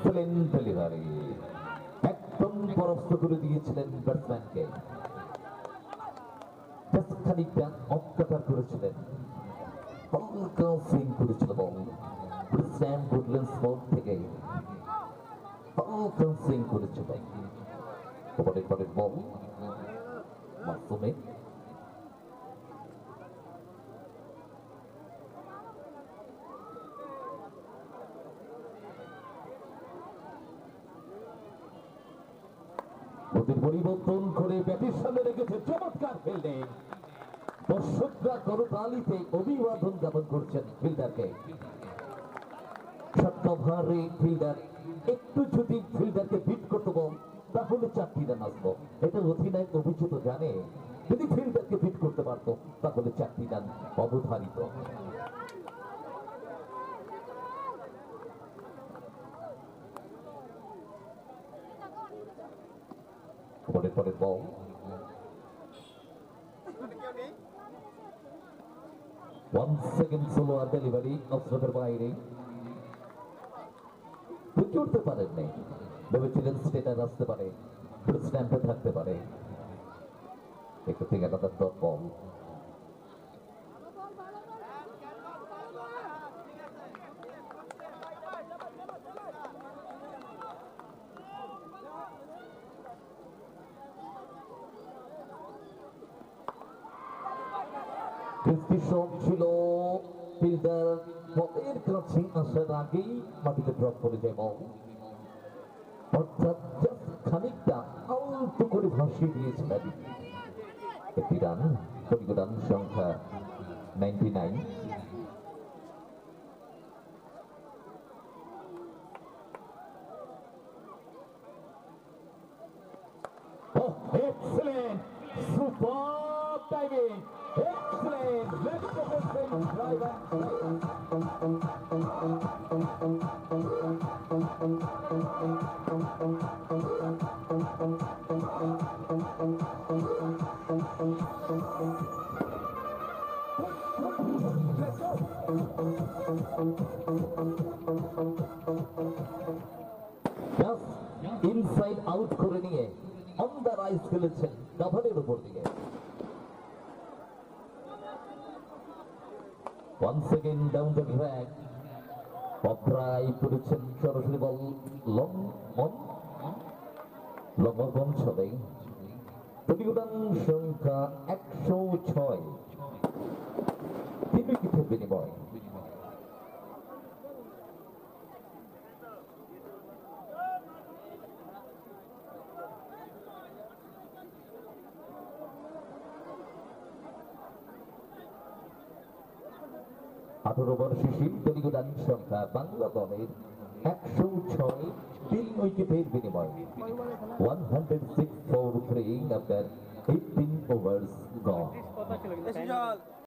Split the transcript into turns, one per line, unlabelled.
Excellent delivery, একদম পরাস্ত করে দিয়েছিলেন ব্যাটসম্যানকে। জাস্ট খানিকটা অত্যাচার করেছিলেন, হালকা সুইং করেছিল বল। ব্রিসবেন উডল্যান্ডস মোড় থেকে হালকা সুইং করেছিল। পরের বল মাসুমের। পরিবর্তন করে ব্যাটের সামনে রেখেছে, চমৎকার ফিল্ডিং। দর্শকরা করতালিতে অভিবাদন জ্ঞাপন করছেন ফিল্ডারকে। সপ্তাহে ফিল্ডার একটু যদি ফিল্ডারকে বিট করতে বল তাহলে 4টি রান আসবো। এটা অধিনায়ক অভিজিৎ জানে, যদি ফিল্ডারকে বিট করতে পারতো তাহলে 4টি রান অবধারিত। পরের বল 1 সেকেন্ড স্লো আর ডেলিভারি অফসাইডের বাইরে। উঠতে পারেননি, ভেবেছিলেন স্টেটার আসতে পারে, স্ট্যাম্পে থাকতে পারে। একটু থেকে আলাদা ডট বল। ছিল ফিল্ডার বলের কাছে আসার আগেই মাটিতে ড্রপ করে যায় বল, অর্থাৎ খানিকটা আলতো করে ভাসিয়ে দিয়েছিলেন। একটি রান, রান সংখ্যা 99। Excellent, superb diving, excellent, left to the field, driver. Just inside out করে নিয়ে on the rise খেলেছেন কাভারের উপর দিকে। Once again down the track, অপ্রায় করেছেন সরাসরি বল, লং ছবে। প্রতিদান সংখ্যা 106, 3 উইকেটের বিনিময়। বর্ষী প্রতিদান সংখ্যা বাংলা দলের 106, 3 উইকেটের বিনিময়। 106 for 3 after 18 overs gone.